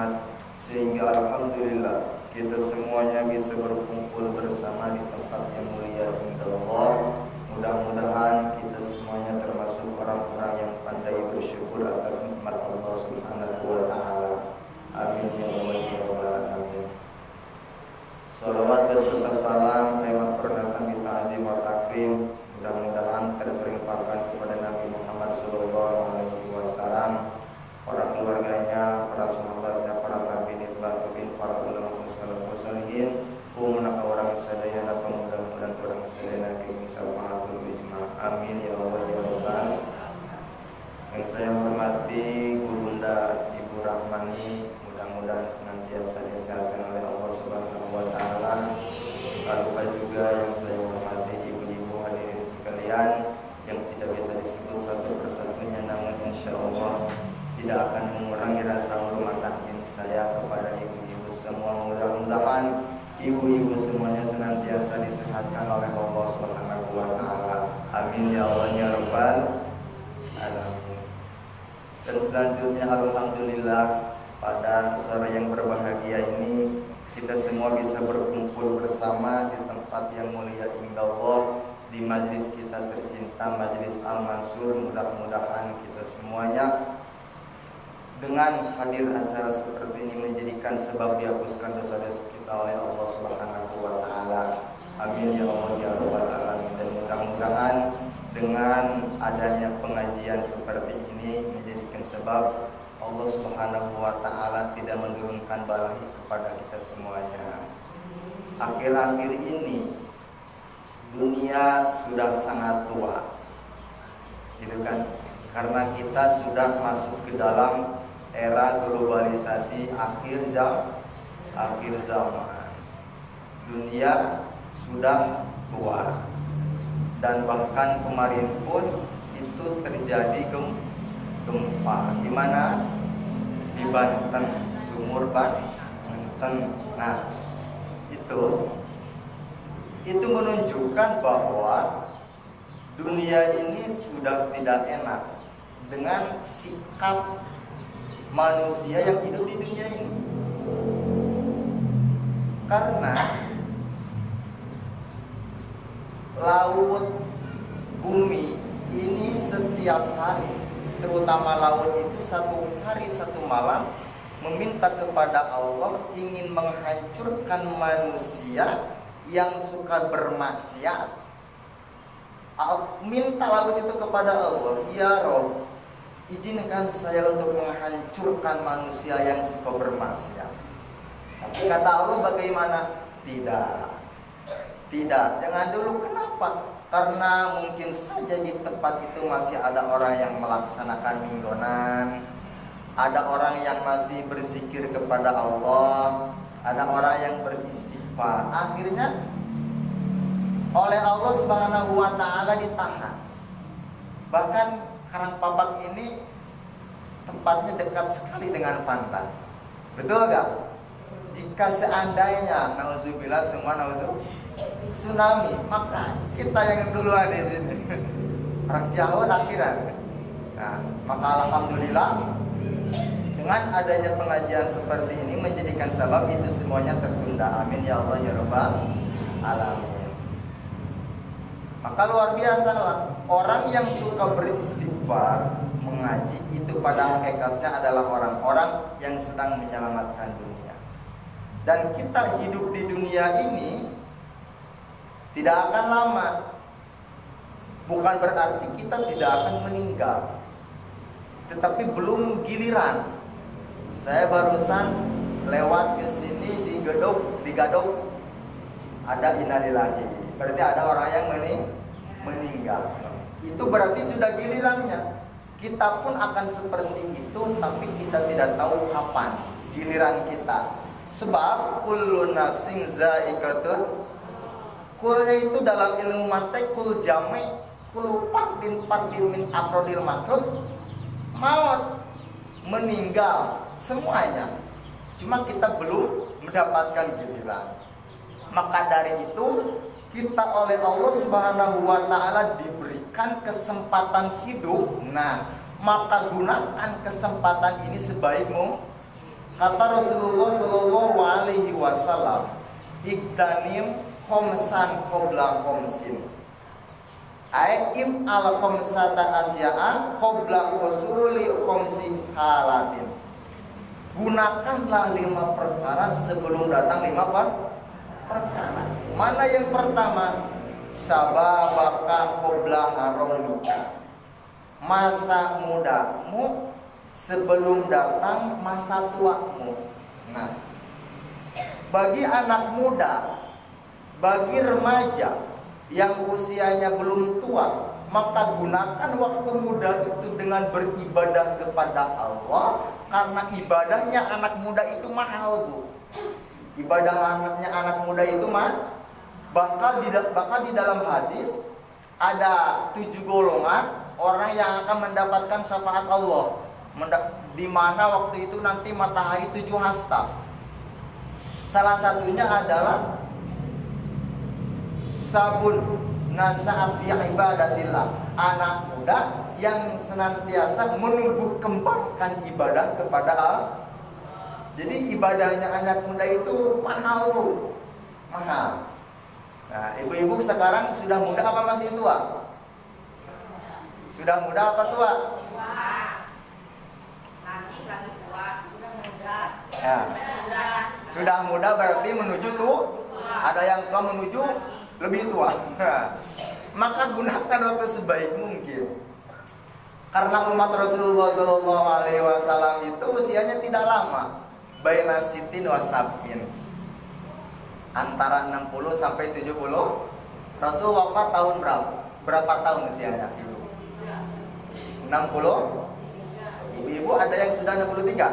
rahmat, sehingga alhamdulillah kita semuanya bisa berkumpul bersama di tempat yang mulia inda Allah. Mudah-mudahan kita semuanya termasuk orang-orang yang pandai bersyukur atas nikmat Allah Subhanahu wa taala. Amin ya rabbal alamin. Salawat beserta salam tema peringatan di ta'zim wa takrim mudah-mudahan tercurahkan kepada Nabi Muhammad sallallahu alaihi wasallam, para keluarganya, para sahabatnya, para tabi'in, para ulama muslimin, orang sadayana pemuda-pemuda orang sadayana kami sahabatul ijma. Amin ya Allah ya rabbal. Yang saya hormati Gurunda Ibu Rahmani, mudah-mudahan senantiasa disehatkan oleh Allah Subhanahu wa taala. Lupa juga yang saya hormati ibu-ibu hadirin sekalian yang tidak bisa disebut satu persatunya, namun insya Allah tidak akan mengurangi rasa hormat saya kepada ibu-ibu semua. Mudah-mudahan ibu-ibu semuanya senantiasa disehatkan oleh Allah Subhanahu wa taala. Amin ya Allah ya rabbal alamin. Dan selanjutnya alhamdulillah pada sore yang berbahagia ini kita semua bisa berkumpul bersama di tempat yang mulia inda Allah, di majlis kita tercinta, majlis Al-Mansur. Mudah-mudahan kita semuanya dengan hadir acara seperti ini menjadikan sebab dihapuskan dosa-dosa kita oleh Allah Subhanahu wa taala. Amin ya Allah ya rabbal alamin. Dan mudah-mudahan dengan adanya pengajian seperti ini menjadikan sebab Allah Subhanahu wa taala tidak menurunkan balahi kepada kita semuanya. Akhir-akhir ini dunia sudah sangat tua, gitu kan? Karena kita sudah masuk ke dalam era globalisasi akhir zaman. Dunia sudah tua. Dan bahkan kemarin pun itu terjadi gempa. Di mana? Di Banten, Sumur Banten. Nah, itu menunjukkan bahwa dunia ini sudah tidak enak dengan sikap manusia yang hidup di dunia ini. Karena laut, bumi ini setiap hari, terutama laut itu satu hari satu malam meminta kepada Allah ingin menghancurkan manusia yang suka bermaksiat. Minta laut itu kepada Allah, ya Rob, izinkan saya untuk menghancurkan manusia yang suka bermaksiat. Tapi kata Allah bagaimana? Tidak, jangan dulu. Kenapa? Karena mungkin saja di tempat itu masih ada orang yang melaksanakan minggonan, ada orang yang masih berzikir kepada Allah, ada orang yang beristighfar. Akhirnya oleh Allah Subhanahu wa taala ditahan. Bahkan Karangpapak ini tempatnya dekat sekali dengan pantai. Betul gak? Jika seandainya nauzubillah semua tsunami, maka kita yang duluan di sini. Orang jauh akhiran. Nah, maka alhamdulillah dengan adanya pengajian seperti ini menjadikan sebab itu semuanya tertunda. Amin ya Allah ya rabbal alamin. Maka luar biasa lah, orang yang suka beristighfar, mengaji itu pada hakikatnya adalah orang-orang yang sedang menyelamatkan dunia. Dan kita hidup di dunia ini tidak akan lama. Bukan berarti kita tidak akan meninggal, tetapi belum giliran. Saya barusan lewat ke sini di Gadok ada innalillahi, berarti ada orang yang meninggal. Itu berarti sudah gilirannya. Kita pun akan seperti itu, tapi kita tidak tahu kapan giliran kita. Sebab kullu nafsin za'iqatul, kulnya itu dalam ilmu mantek kul jami, kul fardin min afrodil makhluk, maut, meninggal semuanya. Cuma kita belum mendapatkan giliran. Maka dari itu kita oleh Allah Subhanahu wa taala diberikan kesempatan hidup. Nah, maka gunakan kesempatan ini sebaik Kata Rasulullah Shallallahu Alaihi Wasallam, "Iktanim khomsan qabla khomsin." If al khomsata asya'a qabla husuli khomsi halatin. Gunakanlah 5 perkara sebelum datang 5 perkara. Mana yang pertama? Sababaka qabla haramika. Masa mudamu sebelum datang masa tuamu. Nah, bagi anak muda, bagi remaja yang usianya belum tua, maka gunakan waktu muda itu dengan beribadah kepada Allah, karena ibadahnya anak muda itu mahal, Bu. Ibadah anak muda itu bakal di dalam hadis ada 7 golongan orang yang akan mendapatkan syafaat Allah. Di mana waktu itu nanti matahari 7 hasta. Salah satunya adalah sabun nasaat bi ibadatillah, anak muda yang senantiasa menumbuh kembangkan ibadah kepada Allah. Jadi ibadahnya anak muda itu mahal, Bu. Mahal. Nah, ibu-ibu sekarang sudah muda apa masih tua? Sudah muda apa tua? Lagi tua, sudah muda. Ya. Sudah muda berarti menuju tua. Ada yang tua menuju lebih tua. Maka gunakan waktu sebaik mungkin. Karena umat Rasulullah Shallallahu Alaihi Wasallam itu usianya tidak lama, baina sitin wa sab'in, antara 60 sampai 70. Rasul wafat tahun berapa? Berapa tahun usianya ibu? 60. Ibu-ibu ada yang sudah 63?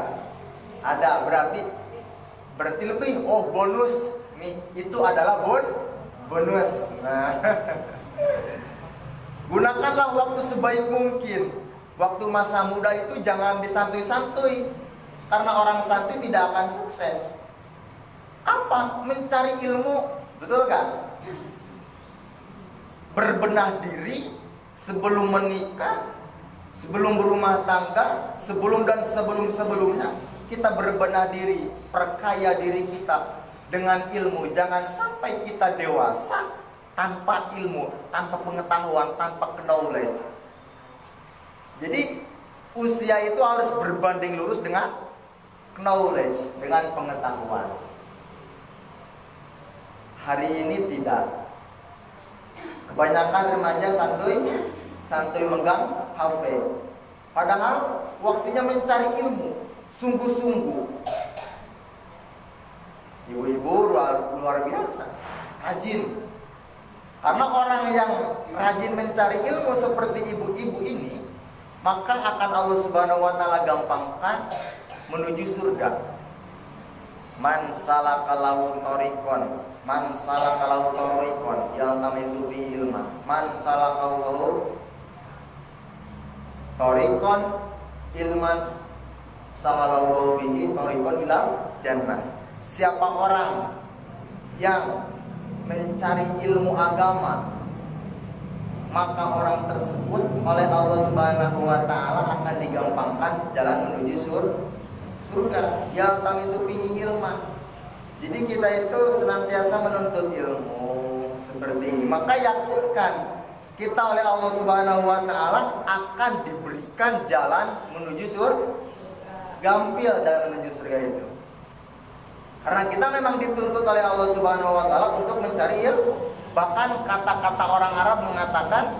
Ada, berarti lebih. Oh, bonus. Nih, itu adalah bonus. Nah, gunakanlah waktu sebaik mungkin. Waktu masa muda itu jangan disantui-santui, karena orang santuy tidak akan sukses. Apa? Mencari ilmu, betul kan? Berbenah diri sebelum menikah, sebelum berumah tangga, sebelum dan sebelum-sebelumnya kita berbenah diri, perkaya diri kita dengan ilmu. Jangan sampai kita dewasa tanpa ilmu, tanpa pengetahuan, tanpa knowledge. Jadi usia itu harus berbanding lurus dengan knowledge, dengan pengetahuan. Hari ini tidak. Kebanyakan remaja santuy megang HP. Padahal waktunya mencari ilmu, sungguh-sungguh. Ibu-ibu luar biasa, rajin. Karena orang yang rajin mencari ilmu seperti ibu-ibu ini, maka akan Allah Subhanahu wa taala gampangkan menuju surga. Man salakalahu tariqan, man salakalahu tariqan yaltamisu bihi ilma, man salakalahu tariqan ilman sahalallahu bihi tariqan ila jannah. Siapa orang yang mencari ilmu agama, maka orang tersebut oleh Allah Subhanahu wa taala akan digampangkan jalan menuju surga. Ya tamisu bihi ilman. Jadi kita itu senantiasa menuntut ilmu seperti ini. Maka yakinkan kita oleh Allah Subhanahu wa taala akan diberikan jalan menuju surga. Gampil jalan menuju surga itu. Karena kita memang dituntut oleh Allah Subhanahu wa taala untuk mencari ilmu. Bahkan kata-kata orang Arab mengatakan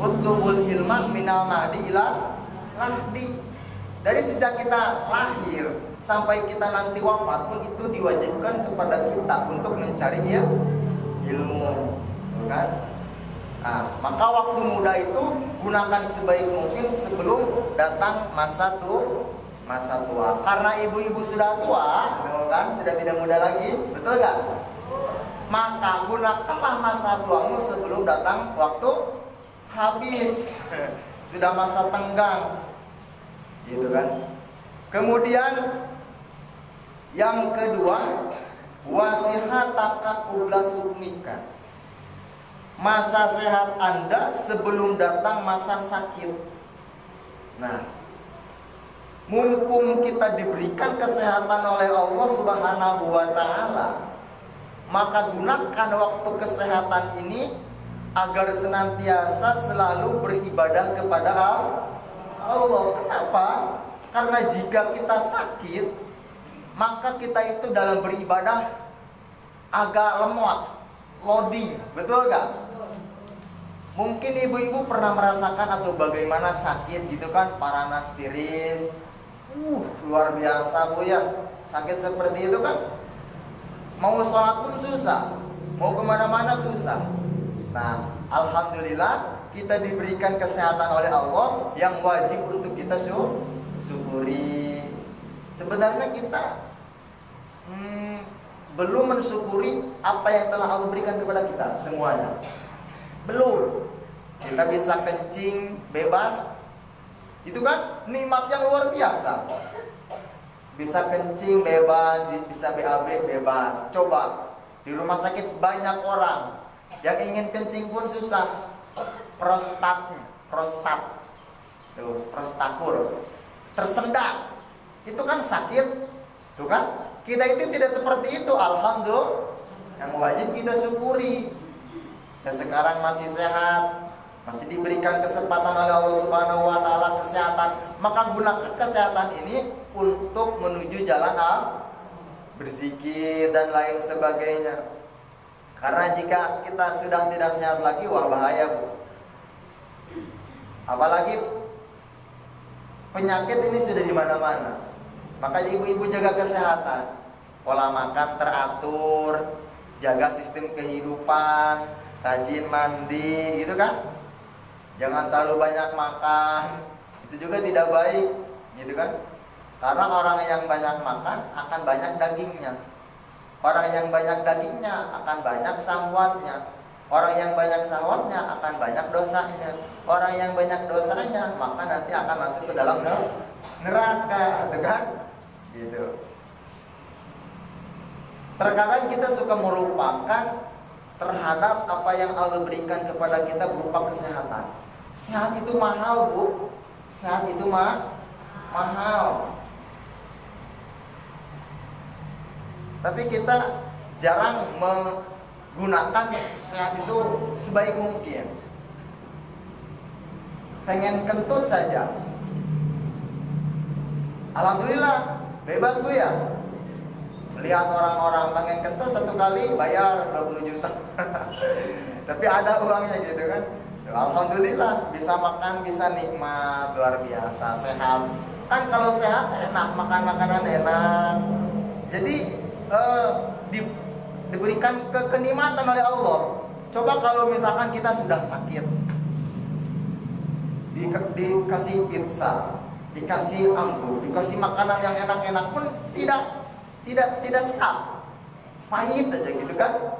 utlubul ilma minal mahdi ila lahdi. Dari sejak kita lahir sampai kita nanti wafat pun itu diwajibkan kepada kita untuk mencari ilmu, kan? Nah, maka waktu muda itu gunakan sebaik mungkin sebelum datang masa tua. Karena ibu-ibu sudah tua, kan? Sudah tidak muda lagi, betul gak? Maka gunakanlah masa tuamu sebelum datang waktu habis. Sudah masa tenggang, gitu kan? Kemudian yang kedua, wasihataka qabla sukmika. Masa sehat Anda sebelum datang masa sakit. Nah, Mumpung kita diberikan kesehatan oleh Allah Subhanahu wa ta'ala, maka gunakan waktu kesehatan ini agar senantiasa selalu beribadah kepada Allah. Kenapa? Karena jika kita sakit, maka kita itu dalam beribadah agak lemot, loading, betul gak? Mungkin ibu-ibu pernah merasakan atau bagaimana sakit gitu kan, paranastiris, luar biasa bu ya, sakit seperti itu kan, mau sholat pun susah, mau kemana-mana susah. Nah, alhamdulillah kita diberikan kesehatan oleh Allah yang wajib untuk kita syukuri. Sebenarnya kita belum mensyukuri apa yang telah Allah berikan kepada kita semuanya. Belum. Kita bisa kencing bebas, itu kan nikmat yang luar biasa. Bisa kencing bebas, bisa BAB bebas. Coba di rumah sakit banyak orang yang ingin kencing pun susah. Prostat tuh, prostakur tersendat, itu kan sakit, tuh kan. Kita itu tidak seperti itu, alhamdulillah. Yang wajib kita syukuri. Kita sekarang masih sehat, masih diberikan kesempatan oleh Allah Subhanahu wa ta'ala kesehatan, maka gunakan kesehatan ini untuk menuju jalan berzikir dan lain sebagainya. Karena jika kita sudah tidak sehat lagi, wah bahaya bu. Apalagi penyakit ini sudah di mana-mana. Maka ibu-ibu jaga kesehatan, pola makan teratur, jaga sistem kehidupan, rajin mandi, gitu kan? Jangan terlalu banyak makan, itu juga tidak baik, gitu kan? Karena orang yang banyak makan akan banyak dagingnya. Orang yang banyak dagingnya akan banyak syahwatnya. Orang yang banyak syahwatnya akan banyak dosanya. Orang yang banyak dosanya maka nanti akan masuk ke dalam neraka, gitu kan? Gitu. Terkadang kita suka melupakan terhadap apa yang Allah berikan kepada kita berupa kesehatan. Sehat itu mahal bu. Sehat itu mahal. Tapi kita jarang menggunakan sehat itu sebaik mungkin. Pengen kentut saja, alhamdulillah bebas bu ya. Lihat orang-orang pengen kentut satu kali bayar 20 juta. Tapi ada uangnya gitu kan. Alhamdulillah bisa makan, bisa nikmat, luar biasa, sehat. Kan kalau sehat enak, makan makanan enak. Jadi diberikan kenikmatan oleh Allah. Coba kalau misalkan kita sudah sakit, dikasih pizza, dikasih anggur, dikasih makanan yang enak-enak pun tidak sedap, pahit aja gitu kan.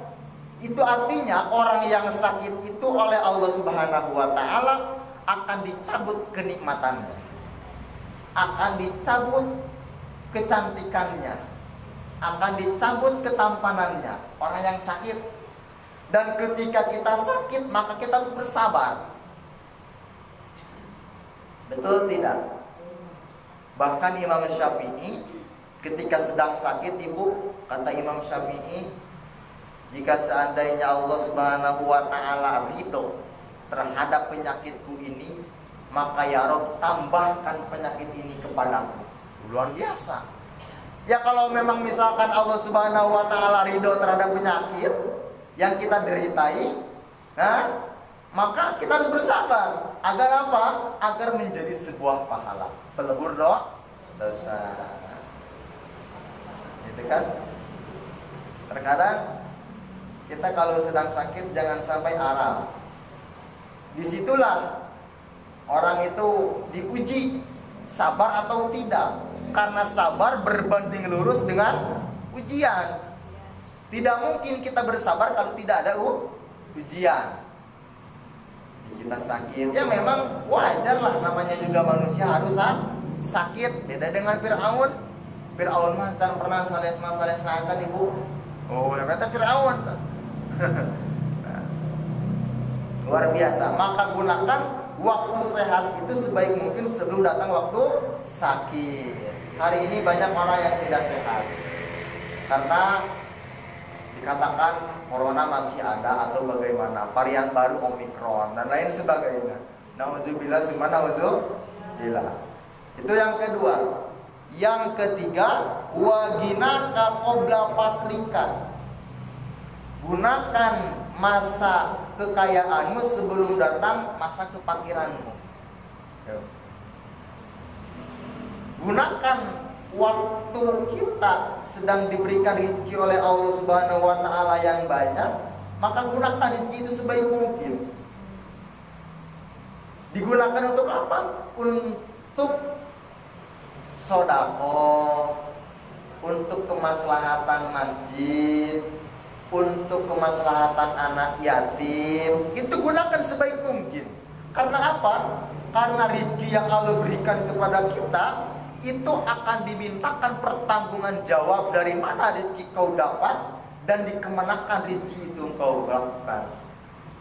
Itu artinya orang yang sakit itu oleh Allah Subhanahu wa ta'ala akan dicabut kenikmatannya, akan dicabut kecantikannya, akan dicabut ketampanannya. Orang yang sakit. Dan ketika kita sakit maka kita harus bersabar. Betul tidak? Bahkan Imam Syafi'i ketika sedang sakit ibu, kata Imam Syafi'i, jika seandainya Allah Subhanahu wa ta'ala ridho terhadap penyakitku ini, maka ya Rabb tambahkan penyakit ini kepadaku. Luar biasa. Ya kalau memang misalkan Allah Subhanahu wa ta'ala ridho terhadap penyakit yang kita deritai, nah, maka kita harus bersabar. Agar apa? Agar menjadi sebuah pahala, pelebur dosa. Gitu kan? Terkadang kita kalau sedang sakit jangan sampai aral. Disitulah orang itu diuji sabar atau tidak. Karena sabar berbanding lurus dengan ujian. Tidak mungkin kita bersabar kalau tidak ada ujian. Kita sakit, ya memang wajar lah, namanya juga manusia harus sakit. Beda dengan Fir'aun. Fir'aun mah can pernah sales macan ibu. Oh, ya kata Fir'aun. Luar biasa. Maka gunakan waktu sehat itu sebaik mungkin sebelum datang waktu sakit. Hari ini banyak orang yang tidak sehat karena dikatakan corona masih ada atau bagaimana, varian baru Omikron dan lain sebagainya. Nauzubillah summa nauzubillah. Itu yang kedua. Yang ketiga, waginaka qabla fakrika. Gunakan masa kekayaanmu sebelum datang masa kefakiranmu. Gunakan waktu kita sedang diberikan rezeki oleh Allah Subhanahu wa taala yang banyak, maka gunakan rezeki itu sebaik mungkin. Digunakan untuk apa? Untuk sedekah, untuk kemaslahatan masjid, untuk kemaslahatan anak yatim. Itu gunakan sebaik mungkin. Karena apa? Karena rezeki yang Allah berikan kepada kita itu akan dimintakan pertanggungan jawab dari mana rezeki kau dapat dan dikemanakan rezeki itu kau lakukan.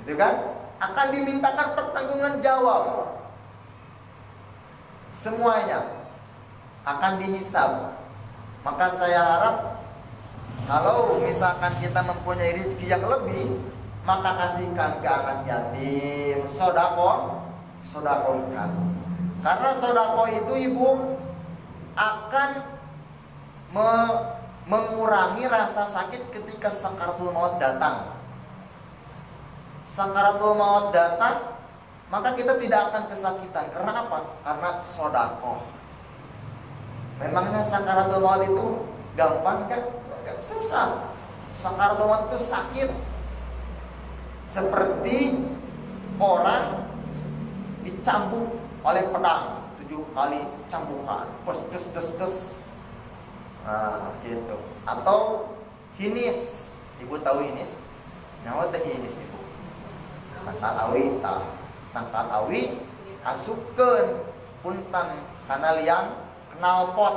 Itu kan? Akan dimintakan pertanggungan jawab. Semuanya akan dihisab. Maka saya harap kalau misalkan kita mempunyai rezeki yang lebih, maka kasihkan ke anak yatim, sodakohkan. Karena sodakoh itu ibu akan mengurangi rasa sakit ketika sakaratul maut datang. Sakaratul maut datang, maka kita tidak akan kesakitan. Karena apa? Karena sodakoh. Memangnya sakaratul maut itu gampang kan? Gak susah. Sakaratul maut itu sakit. Seperti orang dicambuk oleh pedang 7 kali cambukan, tes. Nah, gitu. Atau hinis. Ibu tahu hinis? Nyawa teh hinis ibu. Tangkal awi asupkeun punten kana liang knalpot.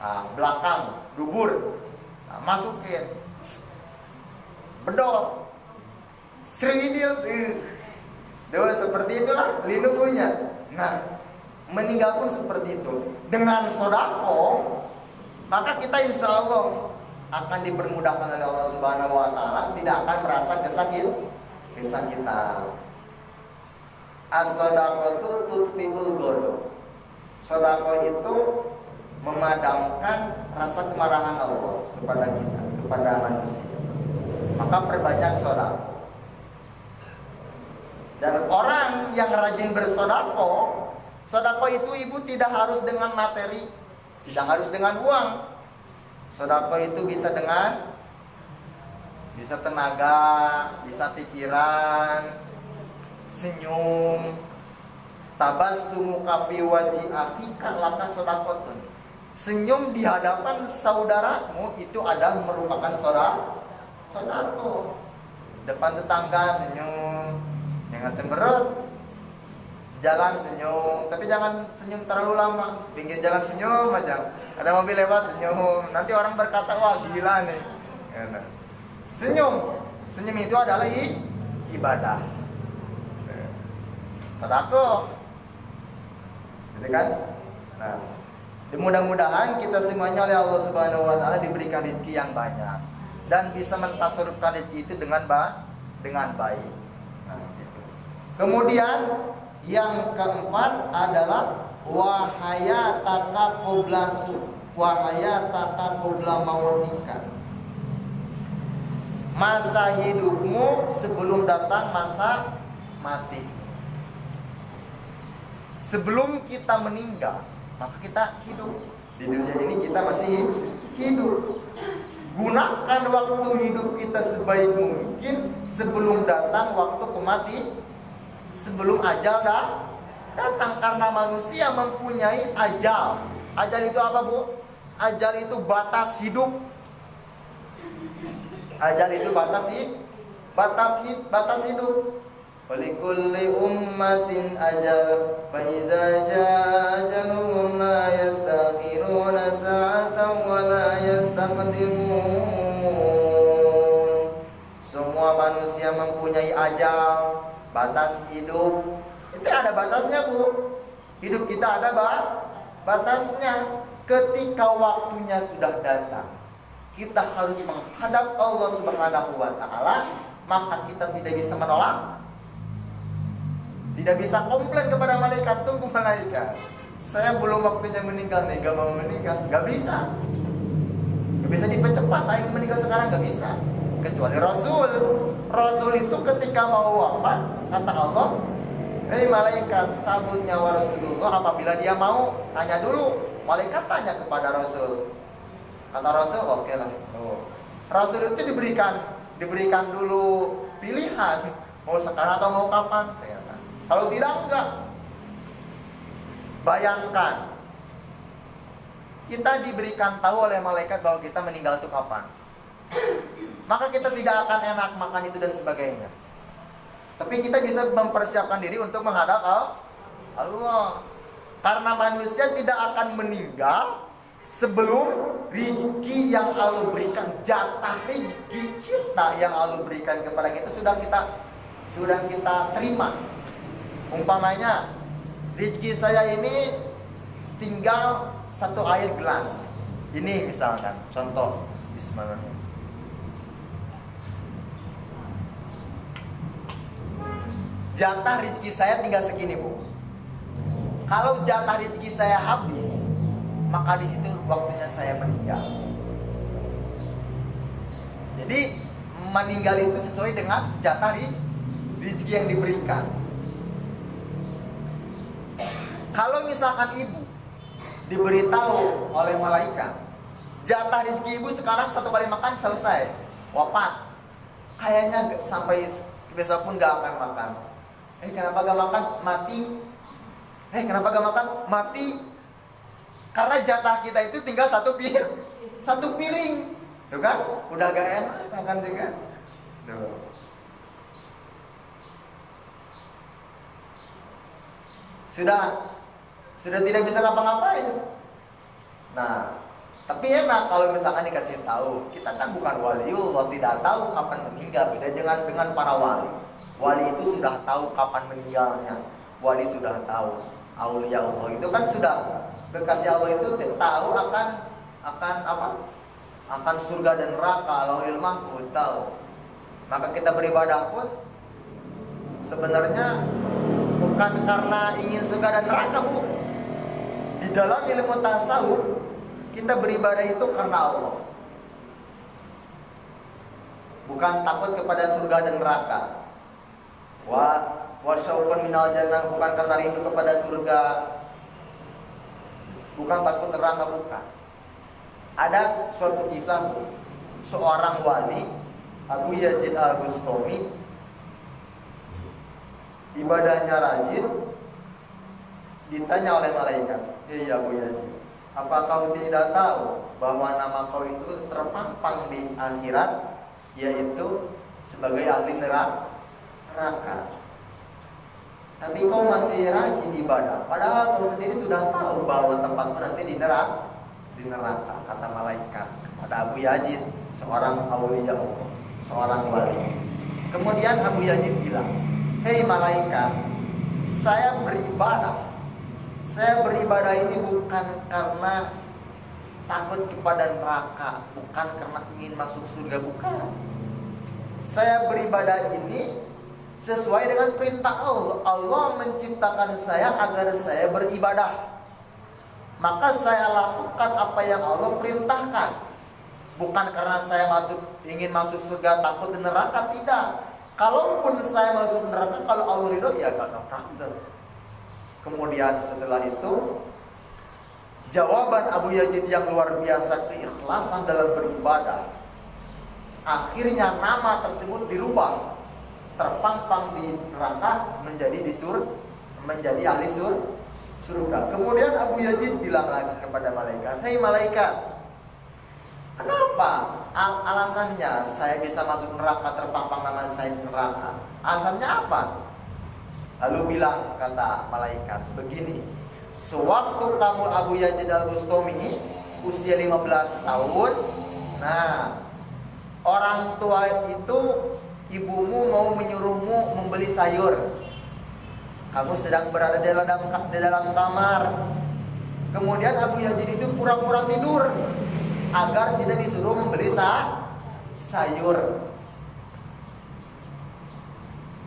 Nah, belakang dubur. Nah, masukin. Bedol. Sriwidil. Dewa seperti itulah linukunya. Nah, meninggal pun seperti itu. Dengan sedekah, maka kita insya Allah akan dipermudahkan oleh Allah Subhanahu wa taala, tidak akan merasa kesakitan. As-shadaqatu tudfi'ul ghadab. Sedekah itu memadamkan rasa kemarahan Allah kepada kita, kepada manusia. Maka perbanyak sedekah. Dan orang yang rajin bersedekah, sedekah itu ibu tidak harus dengan materi, tidak harus dengan uang. Sedekah itu bisa tenaga, bisa pikiran, senyum. Tabassumuka fi wajhi akhika laka sedekatun. Senyum di hadapan saudaramu itu adalah merupakan sedekah. Depan tetangga senyum, jangan cemberut. Jalan senyum, tapi jangan senyum terlalu lama. Pinggir jalan senyum aja. Ada mobil lewat senyum. Nanti orang berkata, wah gila nih. Senyum itu adalah ibadah. Sedekah. Gitu kan? Nah, mudah-mudahan kita semuanya oleh Allah Subhanahu wa taala diberikan rezeki yang banyak dan bisa mentasarrufkan rezeki itu dengan baik. Nah, gitu. Kemudian yang keempat adalah wahayataka qabla mautika. Masa hidupmu sebelum datang masa mati. Sebelum kita meninggal, maka kita hidup. Di dunia ini kita masih hidup. Gunakan waktu hidup kita sebaik mungkin sebelum datang waktu kematian. Sebelum ajal datang, karena manusia mempunyai ajal. Ajal itu apa, Bu? Ajal itu batas hidup. Ajal itu batas hidup. Walikulli ummatin ajal, fa idza jaa ajaluhum la yastakhiruna sa'atan wa la yastaqdimun. Semua manusia mempunyai ajal, batas hidup Itu ada batasnya, Bu. Hidup kita ada batasnya. Ketika waktunya sudah datang, kita harus menghadap Allah Subhanahu wa Ta'ala, maka kita tidak bisa menolak, tidak bisa komplain kepada malaikat. Tunggu malaikat, saya belum waktunya meninggal nih, gak mau meninggal. Gak bisa dipercepat, saya meninggal sekarang, gak bisa. Kecuali Rasul itu ketika mau wafat, kata Allah, hei malaikat, cabut nyawa Rasulullah. Apabila dia mau, tanya dulu. Malaikat tanya kepada Rasul. Kata Rasul, oke lah. Rasul itu diberikan dulu pilihan, mau sekarang atau mau kapan. Saya kata, kalau tidak, enggak. Bayangkan, kita diberikan tahu oleh malaikat bahwa kita meninggal itu kapan. Maka kita tidak akan enak makan itu dan sebagainya. Tapi kita bisa mempersiapkan diri untuk menghadap Allah. Karena manusia tidak akan meninggal sebelum rezeki yang Allah berikan, jatah rezeki kita yang Allah berikan kepada kita sudah kita terima. Umpamanya, rezeki saya ini tinggal 1 air gelas. Ini misalkan, contoh, bismillah. Jatah rezeki saya tinggal segini, Bu. Kalau jatah rezeki saya habis, maka di situ waktunya saya meninggal. Jadi meninggal itu sesuai dengan jatah rezeki yang diberikan. Kalau misalkan ibu diberitahu oleh malaikat, jatah rezeki ibu sekarang 1 kali makan selesai, wafat, kayaknya sampai besok pun gak akan makan. Kenapa gak makan? Mati. Kenapa gak makan? Mati. Karena jatah kita itu tinggal 1 piring. Tuh kan? Udah gak enak makan juga. Tuh. Sudah tidak bisa ngapa-ngapain. Nah, tapi enak kalau misalkan dikasih tahu. Kita kan bukan waliullah, tidak tahu kapan meninggal. Beda dengan para wali. Wali itu sudah tahu kapan meninggalnya. Wali sudah tahu. Aulia Allah itu kan sudah, kekasih Allah itu tahu akan apa? Akan surga dan neraka. Lauhul Mahfuz tahu. Maka kita beribadah pun sebenarnya bukan karena ingin surga dan neraka, Bu. Di dalam ilmu tasawuf kita beribadah itu karena Allah. Bukan takut kepada surga dan neraka. Wa syauqun minal jannah, bukan karena rindu kepada surga, bukan takut neraka, bukan. Ada suatu kisah, seorang wali, Abu Yazid Al-Bustami, ibadahnya rajin. Ditanya oleh malaikat, "Hei Abu Yazid, apa kau tidak tahu bahwa nama kau itu terpampang di akhirat, yaitu sebagai ahli neraka? Tapi kau masih rajin ibadah, padahal kau sendiri sudah tahu bahwa tempatmu nanti di neraka," kata malaikat. Kata Abu Yazid, seorang aulia Allah, seorang wali. Kemudian Abu Yazid bilang, "Hei malaikat, saya beribadah ini bukan karena takut kepada neraka, bukan karena ingin masuk surga, bukan. Saya beribadah ini sesuai dengan perintah Allah. Allah menciptakan saya agar saya beribadah. Maka saya lakukan apa yang Allah perintahkan. Bukan karena saya ingin masuk surga, takut di neraka, tidak. Kalaupun saya masuk neraka, kalau Allah ridho, ya gak problem." Kemudian setelah itu, jawaban Abu Yazid yang luar biasa, keikhlasan dalam beribadah. Akhirnya nama tersebut dirubah, terpampang di neraka menjadi ahli surga. Kemudian Abu Yazid bilang lagi kepada malaikat, "Hei malaikat, kenapa alasannya saya bisa masuk neraka, terpampang nama saya di neraka? Alasannya apa?" Lalu bilang, kata malaikat, "Begini, sewaktu kamu Abu Yazid Al-Bustami usia 15 tahun, nah, orang tua itu, ibumu mau menyuruhmu membeli sayur. Kamu sedang berada di dalam kamar. Kemudian Abu Yazid itu pura-pura tidur agar tidak disuruh membeli sayur.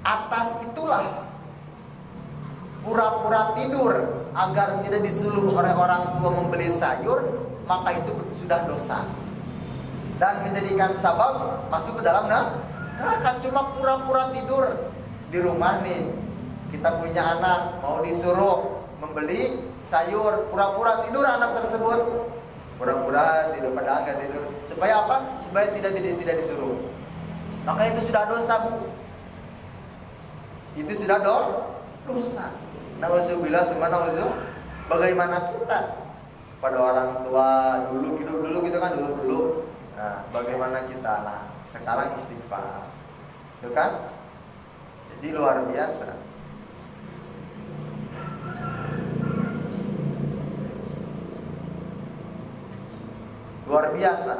Atas itulah pura-pura tidur agar tidak disuruh oleh orang tua membeli sayur, maka itu sudah dosa dan menjadikan sabab masuk ke dalam neraka. Cuma pura-pura tidur di rumah nih, kita punya anak mau disuruh membeli sayur, pura-pura tidur anak tersebut, pura-pura tidur padahal nggak tidur. Supaya apa? Supaya tidak disuruh. Maka itu sudah dosa, Bu. Itu sudah dosa. Nauzubillah summa nauzubillah. Bagaimana kita pada orang tua dulu gitu kan dulu. Nah, bagaimana kita? Nah, sekarang istighfar. Itu kan? Jadi luar biasa. Luar biasa.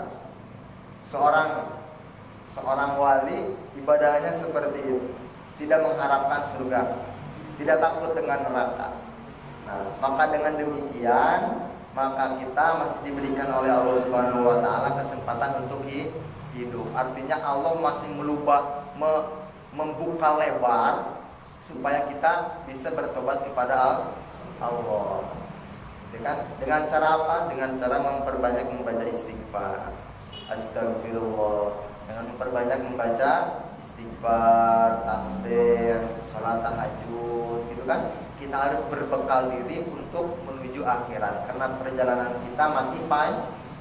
Seorang wali ibadahnya seperti itu. Tidak mengharapkan surga, tidak takut dengan neraka. Nah, maka dengan demikian, maka kita masih diberikan oleh Allah Subhanahu wa taala kesempatan untuk hidup. Artinya Allah masih membuka lebar supaya kita bisa bertobat kepada Allah. Dengan cara apa? Dengan cara memperbanyak membaca istighfar. Astagfirullah. Dengan memperbanyak membaca istighfar, tasbih, salat tahajud, gitu kan? Kita harus berbekal diri untuk menuju akhirat karena perjalanan kita masih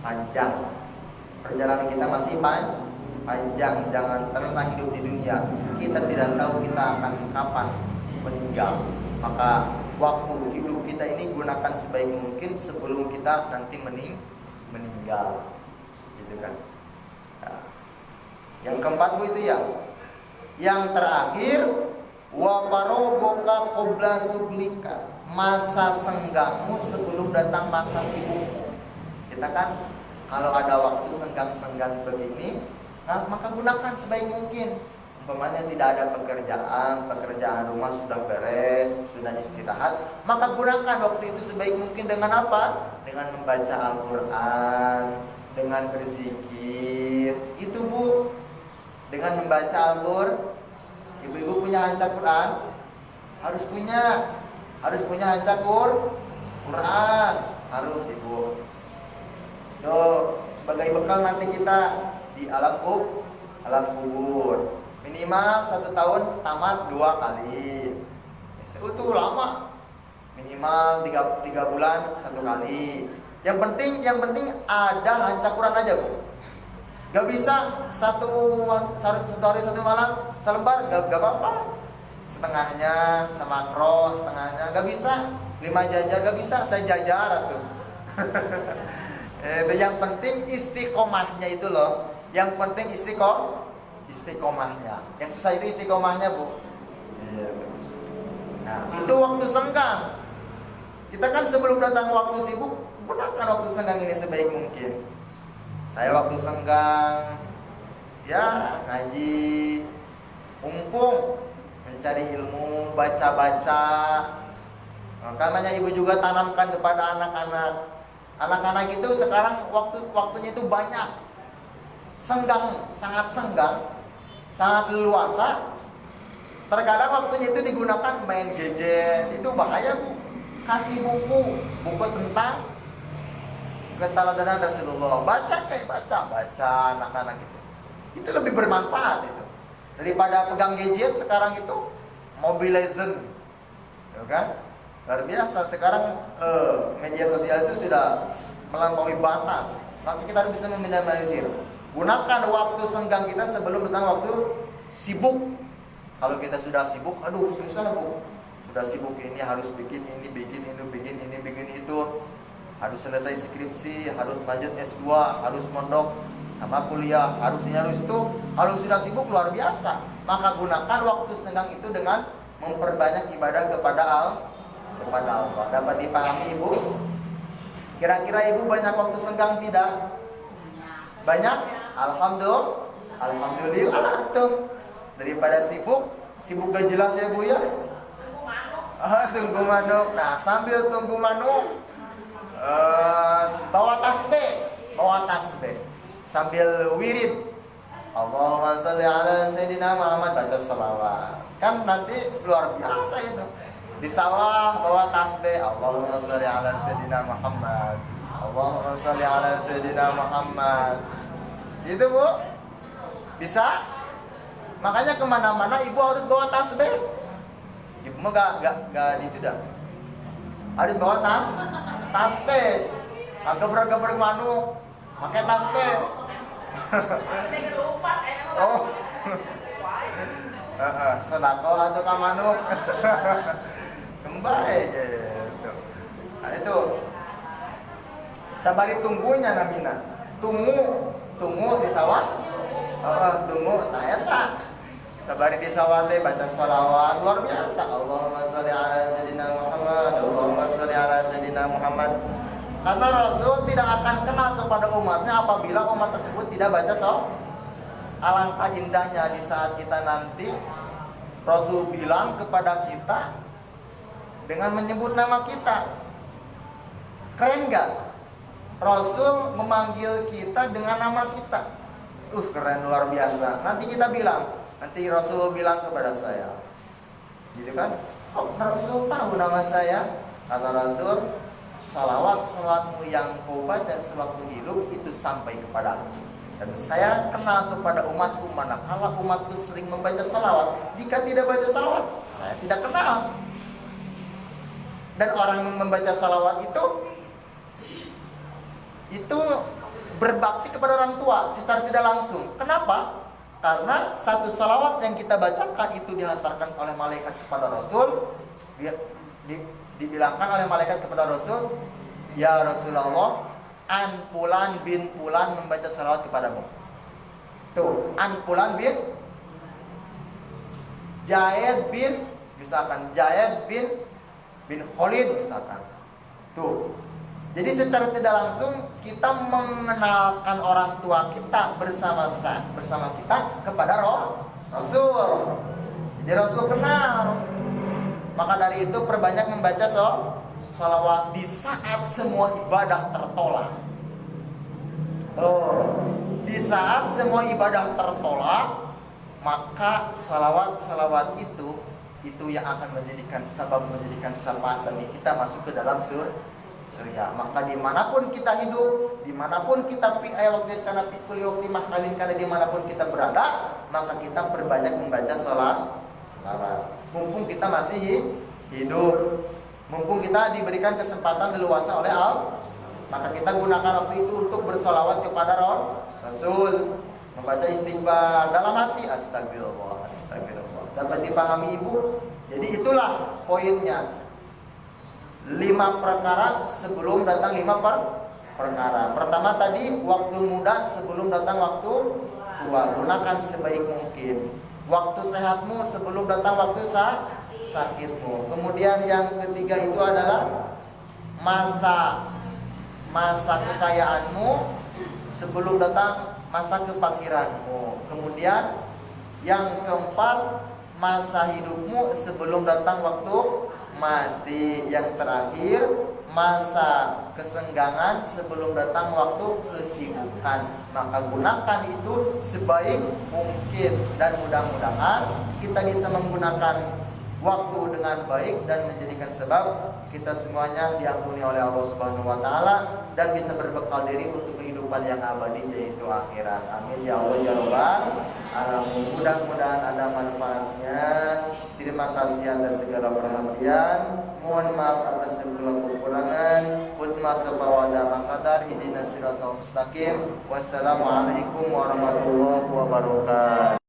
panjang. Perjalanan kita masih panjang. Jangan terlena hidup di dunia. Kita tidak tahu kita akan kapan meninggal. Maka waktu hidup kita ini gunakan sebaik mungkin sebelum kita nanti meninggal. Gitu kan? Nah. Yang keempat, Bu, itu ya. Yang terakhir, wa farogoka qabla suglika, masa senggangmu sebelum datang masa sibukmu. Kita kan kalau ada waktu senggang-senggang begini, nah, maka gunakan sebaik mungkin. Umpamanya tidak ada pekerjaan rumah sudah beres, sudah istirahat, maka gunakan waktu itu sebaik mungkin dengan apa? Dengan membaca Al-Quran, dengan berzikir. Itu, Bu. Dengan membaca Al-Quran. Ibu-ibu punya hancak Quran? Harus punya hancak Quran. Harus, Ibu. Sebagai bekal nanti kita di alam kubur. Minimal 1 tahun tamat 2 kali. Itu lama. Minimal 3 bulan 1 kali. Yang penting ada hancak Quran aja, Bu. Gak bisa satu hari 1 malam selembar, gak apa-apa. Setengahnya sama cross, setengahnya gak bisa. 5 jajar gak bisa, saya jajar tuh. Yang penting istiqomahnya itu loh. Yang penting istiqomahnya. Yang susah itu istiqomahnya, Bu. Nah, itu waktu senggang. Kita kan sebelum datang waktu sibuk, gunakan waktu senggang ini sebaik mungkin. Saya waktu senggang, ya ngaji, mumpung mencari ilmu, baca-baca. Makanya ibu juga tanamkan kepada anak-anak. Anak-anak itu sekarang waktunya itu banyak. Sangat senggang, sangat leluasa. Terkadang waktunya itu digunakan main gadget. Itu bahaya, Bu. Kasih buku tentang keteladanan Rasulullah. Baca anak-anak itu lebih bermanfaat itu daripada pegang gadget. Sekarang itu Mobile Legends, ya kan? Luar biasa. Sekarang media sosial itu sudah melampaui batas. Maka kita harus bisa meminimalisir. Gunakan waktu senggang kita sebelum datang waktu sibuk. Kalau kita sudah sibuk, aduh susah, Bu. Sudah sibuk ini harus bikin ini, bikin itu. Harus selesai skripsi, harus lanjut S2, harus mondok sama kuliah, harus itu. Kalau sudah sibuk luar biasa, maka gunakan waktu senggang itu dengan memperbanyak ibadah kepada Allah. Dapat dipahami, Ibu? Kira-kira Ibu banyak waktu senggang tidak? Banyak? Alhamdulillah tuh. Daripada sibuk gak jelas ya, Bu ya. Tunggu manuk. Nah, sambil tunggu manuk, bawa tasbih, sambil wirid. Allahumma sholli ala sayyidina Muhammad, baca selawat. Kan nanti luar biasa itu. Di sawah bawa tasbih, Allahumma sholli ala sayyidina Muhammad, Allahumma sholli ala sayyidina Muhammad. Itu Bu, bisa. Makanya kemana-mana ibu harus bawa tasbih. Ibu mah gak gitu dah. Harus bawa tasbih. Geber-geber manuk, pakai tasbih. Oh. Sedekah atau ka manuk. Kembali gitu. Nah, itu sabari tunggunya namina. Tunggu di sawah. Tunggu ta eta. Sabari di sawah teh baca sholawat luar biasa. Allahumma sholli ala sayyidina Muhammad, Allahumma sholli ala sayyidina Muhammad. Karena Rasul tidak akan kenal kepada umatnya apabila umat tersebut tidak baca sholawat. Alangkah indahnya di saat kita nanti Rasul bilang kepada kita dengan menyebut nama kita. Keren gak? Rasul memanggil kita dengan nama kita. Keren luar biasa. Nanti kita bilang, nanti Rasul bilang kepada saya, gitu kan? Oh, Rasul tahu nama saya. Kata Rasul, salawatmu yang kau baca sewaktu hidup itu sampai kepadaku. Dan saya kenal kepada umatku manakala umatku sering membaca salawat. Jika tidak baca salawat, saya tidak kenal. Dan orang membaca salawat itu berbakti kepada orang tua secara tidak langsung. Kenapa? Karena satu salawat yang kita bacakan itu dihantarkan oleh malaikat kepada Rasul. Dibilangkan oleh malaikat kepada Rasul, ya Rasulullah, An Fulan bin Fulan membaca salawat kepadamu. Tuh, An Fulan bin Jaid bin, misalkan Jaid bin Khalid misalkan. Tuh. Jadi secara tidak langsung kita mengenalkan orang tua kita bersama kita kepada Rasul. Jadi Rasul kenal. Maka dari itu perbanyak membaca sholawat di saat semua ibadah tertolak. Di saat semua ibadah tertolak, maka sholawat itu yang akan menjadikan syafaat bagi kita masuk ke dalam surga. Maka dimanapun kita hidup, dimanapun kita waktu karena pikul waktu makalin karena dimanapun kita berada, maka kita perbanyak membaca sholawat. Mumpung kita masih hidup, mumpung kita diberikan kesempatan leluasa oleh Allah, maka kita gunakan waktu itu untuk bersolawat kepada Rasul, membaca istighfar dalam hati, astagfirullah. Dapat dipahami ibu? Jadi itulah poinnya. 5 perkara sebelum datang 5 perkara. Pertama tadi, waktu muda sebelum datang waktu tua. Gunakan sebaik mungkin. Waktu sehatmu sebelum datang waktu sakitmu. Kemudian yang ketiga itu adalah masa kekayaanmu sebelum datang masa kefakiranmu. Kemudian yang keempat, masa hidupmu sebelum datang waktu mati. Yang terakhir, masa kesenggangan sebelum datang waktu kesibukan. Maka gunakan itu sebaik mungkin dan mudah-mudahan kita bisa menggunakan waktu dengan baik dan menjadikan sebab kita semuanya diampuni oleh Allah Subhanahu wa taala dan bisa berbekal diri untuk kehidupan yang abadi yaitu akhirat. Amin ya Allah ya rabbal alamin. Mudah-mudahan ada manfaatnya. Terima kasih atas segala perhatian. Mohon maaf atas segala kekurangan. Wassalamualaikum warahmatullahi wabarakatuh.